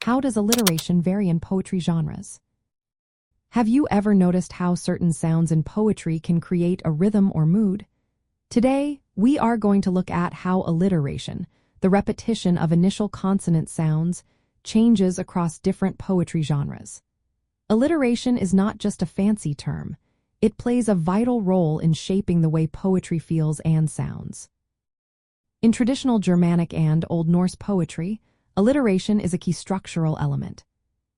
How does alliteration vary in poetry genres? Have you ever noticed how certain sounds in poetry can create a rhythm or mood? Today, we are going to look at how alliteration, the repetition of initial consonant sounds, changes across different poetry genres. Alliteration is not just a fancy term. It plays a vital role in shaping the way poetry feels and sounds. In traditional Germanic and Old Norse poetry, alliteration is a key structural element.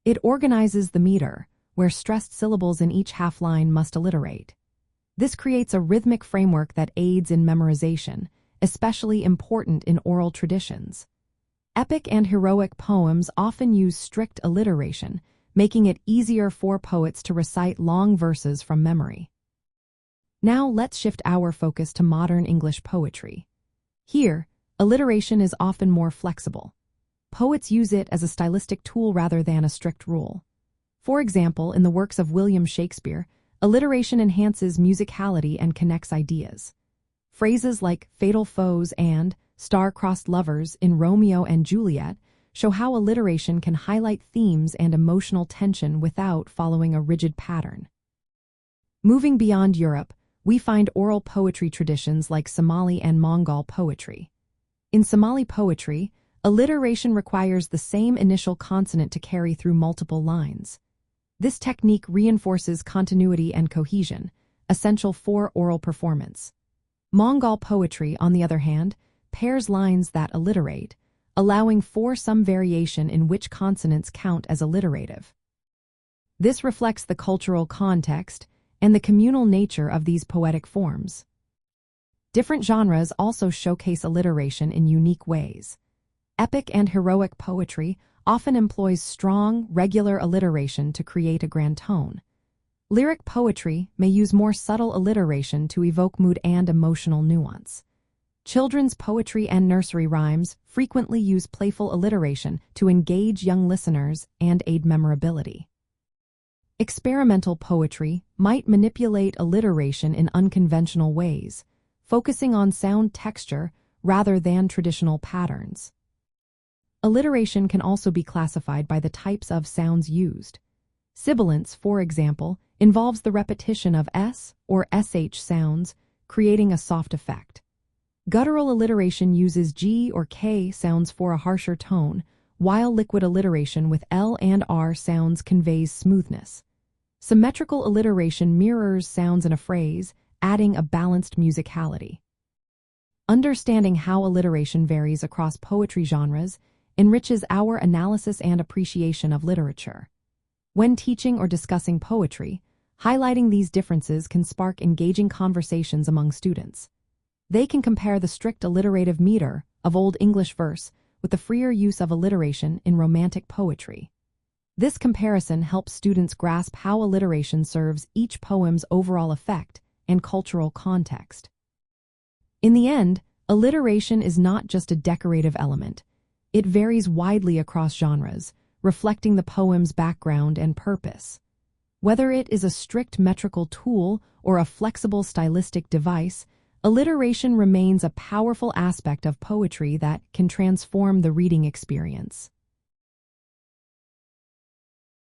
It organizes the meter, where stressed syllables in each half line must alliterate. This creates a rhythmic framework that aids in memorization, especially important in oral traditions. Epic and heroic poems often use strict alliteration, making it easier for poets to recite long verses from memory. Now let's shift our focus to modern English poetry. Here, alliteration is often more flexible. Poets use it as a stylistic tool rather than a strict rule. For example, in the works of William Shakespeare, alliteration enhances musicality and connects ideas. Phrases like fatal foes and star-crossed lovers in Romeo and Juliet show how alliteration can highlight themes and emotional tension without following a rigid pattern. Moving beyond Europe, we find oral poetry traditions like Somali and Mongol poetry. In Somali poetry, alliteration requires the same initial consonant to carry through multiple lines. This technique reinforces continuity and cohesion, essential for oral performance. Mongol poetry, on the other hand, pairs lines that alliterate, allowing for some variation in which consonants count as alliterative. This reflects the cultural context and the communal nature of these poetic forms. Different genres also showcase alliteration in unique ways. Epic and heroic poetry often employs strong, regular alliteration to create a grand tone. Lyric poetry may use more subtle alliteration to evoke mood and emotional nuance. Children's poetry and nursery rhymes frequently use playful alliteration to engage young listeners and aid memorability. Experimental poetry might manipulate alliteration in unconventional ways, focusing on sound texture rather than traditional patterns. Alliteration can also be classified by the types of sounds used. Sibilance, for example, involves the repetition of S or SH sounds, creating a soft effect. Guttural alliteration uses G or K sounds for a harsher tone, while liquid alliteration with L and R sounds conveys smoothness. Symmetrical alliteration mirrors sounds in a phrase, adding a balanced musicality. Understanding how alliteration varies across poetry genres enriches our analysis and appreciation of literature. When teaching or discussing poetry, highlighting these differences can spark engaging conversations among students. They can compare the strict alliterative meter of Old English verse with the freer use of alliteration in Romantic poetry. This comparison helps students grasp how alliteration serves each poem's overall effect and cultural context. In the end, alliteration is not just a decorative element. It varies widely across genres, reflecting the poem's background and purpose. Whether it is a strict metrical tool or a flexible stylistic device, alliteration remains a powerful aspect of poetry that can transform the reading experience.